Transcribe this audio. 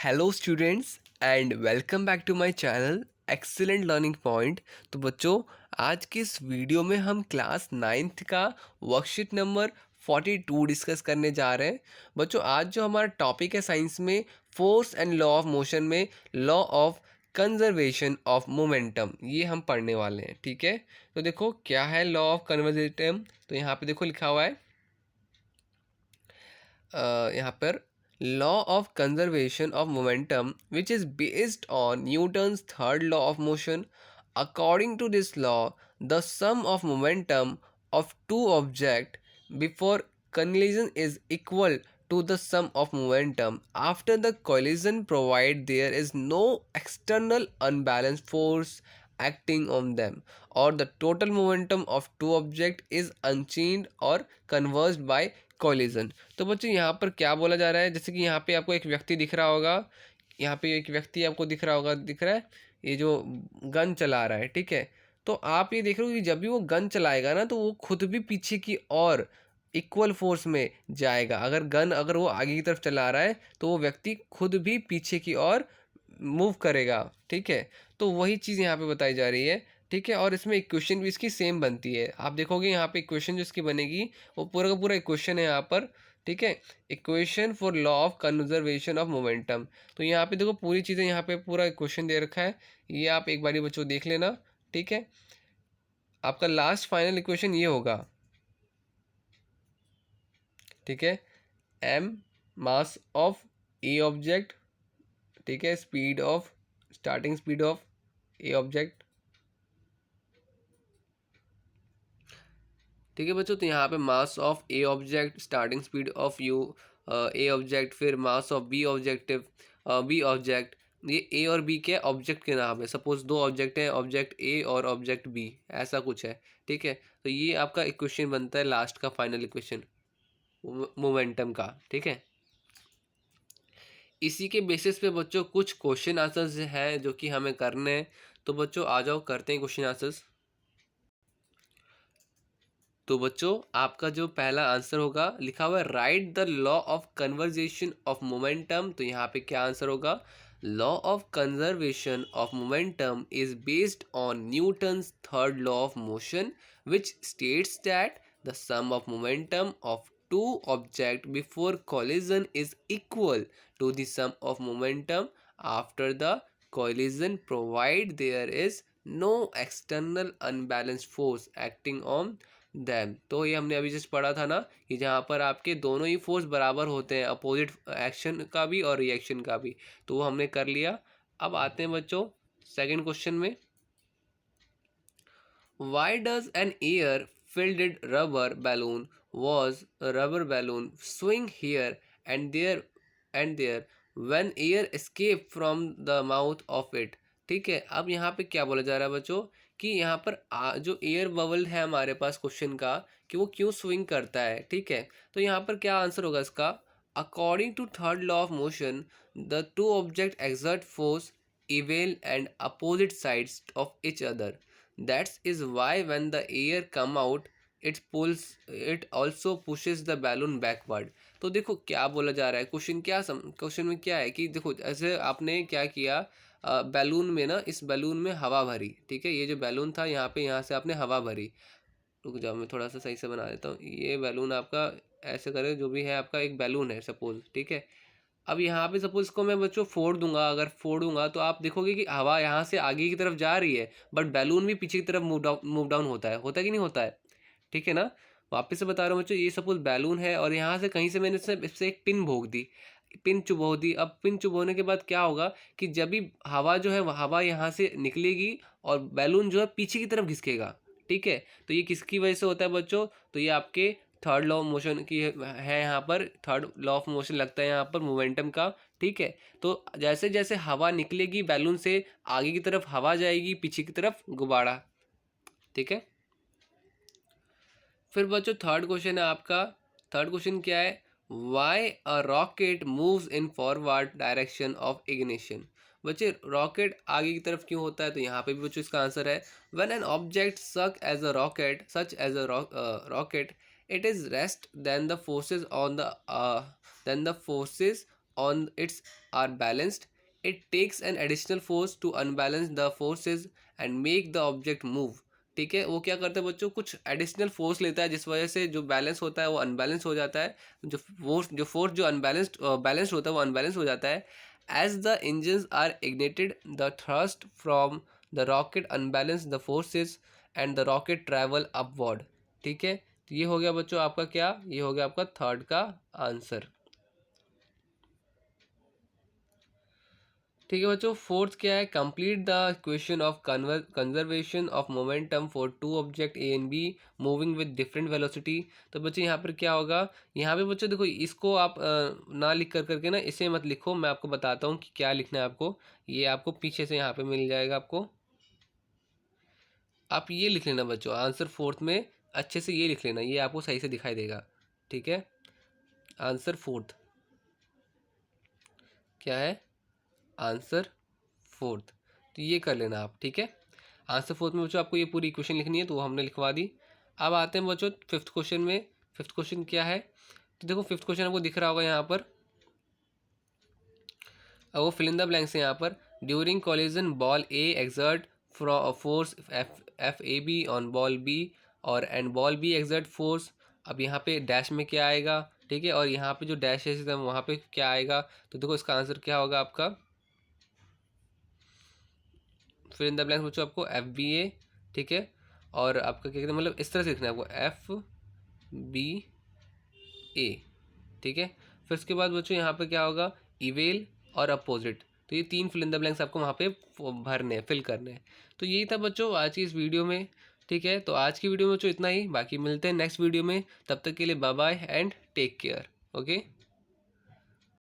Hello students and welcome back to my channel excellent learning point. तो बच्चों, आज की इस वीडियो में हम क्लास 9th का वर्कशीट नंबर 42 डिस्कस करने जा रहे हैं। बच्चों, आज जो हमारा टॉपिक है साइंस में force and law of motion में law of conservation of momentum, ये हम पढ़ने वाले हैं। ठीक है, तो देखो क्या है लॉ ऑफ कंजर्वेटम। तो यहाँ पे देखो लिखा हुआ है, यहाँ पर law of conservation of momentum, which is based on Newton's third law of motion. According to this law, the sum of momentum of two objects before collision is equal to the sum of momentum after the collision, provided there is no external unbalanced force acting on them, or the total momentum of two objects is unchanged or conserved by collision. तो बच्चों यहाँ पर क्या बोला जा रहा है, जैसे कि यहाँ पे आपको एक व्यक्ति दिख रहा होगा, यहाँ पे एक व्यक्ति आपको दिख रहा होगा, दिख रहा है ये जो गन चला रहा है। ठीक है, तो आप ये देख रहे हो कि जब भी वो गन चलाएगा ना, तो वो खुद भी पीछे की ओर इक्वल फोर्स में जाएगा। अगर वो आगे की तरफ चला रहा है तो वो व्यक्ति खुद भी पीछे की ओर मूव करेगा। ठीक है, तो वही चीज़ यहाँ पे बताई जा रही है। ठीक है, और इसमें इक्वेशन भी इसकी सेम बनती है। आप देखोगे यहाँ पे इक्वेशन जो इसकी बनेगी वो पूरा का पूरा इक्वेशन है यहाँ पर। ठीक है, equation for law of conservation of momentum. तो यहाँ पे देखो पूरी चीज़ें, यहाँ पे पूरा इक्वेशन दे रखा है, ये आप एक बारी बच्चों देख लेना। ठीक है, आपका लास्ट फाइनल इक्वेशन ये होगा। ठीक है, M mass of a object, ठीक है, speed of starting speed of a object. ठीक है बच्चों, तो यहाँ पे mass of a object, starting speed of u a object, फिर मास ऑफ बी ऑब्जेक्ट। ये ए और बी के ऑब्जेक्ट के नाम है। सपोज दो ऑब्जेक्ट हैं, ऑब्जेक्ट ए और ऑब्जेक्ट बी, ऐसा कुछ है। ठीक है, तो ये आपका इक्वेशन बनता है लास्ट का फाइनल इक्वेशन मोमेंटम का। ठीक है, इसी के बेसिस पे बच्चों कुछ क्वेश्चन आंसर्स हैं जो कि हमें करने हैं। तो बच्चों आ जाओ, करते हैं क्वेश्चन आंसर्स। तो बच्चों, आपका जो पहला आंसर होगा, लिखा हुआ है write the law of conversation of momentum. तो यहाँ पे क्या आंसर होगा? Law of conservation of momentum is based on Newton's third law of motion, which states that the sum of momentum of two object before collision is equal to the sum of momentum after the collision, provided there is no external unbalanced force acting on them। तो ये हमने अभी just पढ़ा था ना, कि जहाँ पर आपके दोनों ही फोर्स बराबर होते हैं, अपोजिट एक्शन का भी और रिएक्शन का भी। तो वो हमने कर लिया। अब आते हैं बच्चों सेकंड क्वेश्चन में। Why does an air filled rubber balloon swing here and there when air escape from the mouth of it? ठीक है, अब यहाँ पे क्या बोला जा रहा है बच्चों, कि यहाँ पर जो एयर बबल है हमारे पास क्वेश्चन का, कि वो क्यों स्विंग करता है। ठीक है, तो यहाँ पर क्या आंसर होगा इसका? According to third law of motion, the two object exert force equal and opposite sides of each other. That is why when the air come out, it also pushes the balloon backward। तो देखो क्या बोला जा रहा है, question में क्या है कि देखो, ऐसे आपने क्या किया, बैलून में ना, इस बैलून में हवा भरी। ठीक है, ये जो बैलून था यहाँ से आपने हवा भरी। रुक जाओ, मैं थोड़ा सा सही से बना देता हूँ। ये बैलून आपका ऐसे करे, जो भी है आपका एक बैलून है सपोज। ठीक है, अब यहाँ पे सपोज इसको मैं बच्चों फोड़ दूंगा। अगर फोड़ूंगा तो आप देखोगे कि हवा यहाँ से आगे की तरफ जा रही है, बट बैलून भी पीछे की तरफ मूव डाउन होता है कि नहीं होता है? ठीक है ना, वापस से बता रहा हूँ बच्चों, ये सपोज बैलून है और यहाँ से कहीं से मैंने इससे एक पिन भोग दी, पिन चुभो दी। अब पिन चुभोने के बाद क्या होगा कि जब भी हवा जो है, हवा यहाँ से निकलेगी और बैलून जो है पीछे की तरफ घिसकेगा। ठीक है, तो ये किसकी वजह से होता है बच्चों? तो ये आपके थर्ड लॉ ऑफ मोशन की है यहाँ पर, थर्ड लॉ ऑफ मोशन लगता है यहाँ पर मोमेंटम का। ठीक है, तो जैसे जैसे हवा निकलेगी बैलून से, आगे की तरफ हवा जाएगी, पीछे की तरफ गुब्बारा। ठीक है, फिर बच्चों थर्ड क्वेश्चन है आपका। थर्ड क्वेश्चन क्या है? Why a rocket moves in forward direction of ignition. बच्चे रॉकेट आगे की तरफ क्यों होता है? तो यहाँ पे भी बच्चों इसका आंसर है, when an object such as a rocket, it is rest then the forces on its are balanced, it takes an additional force to unbalance the forces and make the object move. ठीक है, वो क्या करता है बच्चों, कुछ additional force लेता है जिस वजह से जो बैलेंस होता है वो अनबैलेंस हो जाता है, जो फोर्स जो अनबैलेंस्ड बैलेंस्ड होता है वो अनबैलेंस हो जाता है. As the engines are ignited the thrust from the rocket unbalance the forces and the rocket travel upward. ठीक है, तो ये हो गया बच्चों आपका क्या, ये हो गया आपका थर्ड का आंसर. ठीक है बच्चों, फोर्थ क्या है, complete the equation of conservation of momentum for two object A and B moving with different velocity. तो बच्चों यहाँ पर क्या होगा, यहाँ पे बच्चों देखो इसको आप ना लिख कर करके ना इसे मत लिखो, मैं आपको बताता हूँ कि क्या लिखना है आपको. ये आपको पीछे से यहाँ पे मिल जाएगा आपको, आप ये लिख लेना बच्चों आंसर फोर्थ में, अच्छे से ये लिख लेना, ये आपको सही से दिखाई देगा. ठीक है, आंसर फोर्थ क्या है, आंसर फोर्थ, तो ये कर लेना आप. ठीक है, आंसर फोर्थ में बच्चों आपको ये पूरी इक्वेशन लिखनी है, तो वो हमने लिखवा दी. अब आते हैं बच्चों फिफ्थ क्वेश्चन में. फिफ्थ क्वेश्चन क्या है, तो देखो फिफ्थ क्वेश्चन आपको दिख रहा होगा यहाँ पर, अब वो फिल इन द ब्लैंक्स है यहाँ पर. During collision ball A exert force F A B on ball B और and ball B exert force. अब यहाँ पे डैश में क्या आएगा, ठीक है, और यहाँ पे जो डैश है वहाँ पे क्या आएगा, तो देखो इसका आंसर क्या होगा आपका, फिर इन द ब्लैंक्स बच्चों आपको एफ बी ए. ठीक है, और आपका क्या कहते हैं, मतलब इस तरह से लिखना है आपको एफ बी ए. ठीक है, फिर उसके बाद बच्चों यहाँ पे क्या होगा, इवेल और अपोजिट. तो ये तीन फिल इन द ब्लैंक्स आपको वहाँ पे भरने हैं, फिल करने हैं. तो यही था बच्चों आज की इस वीडियो में. ठीक है, तो आज की वीडियो में बच्चों इतना ही, बाकी मिलते हैं नेक्स्ट वीडियो में, तब तक के लिए bye bye and take care. Okay.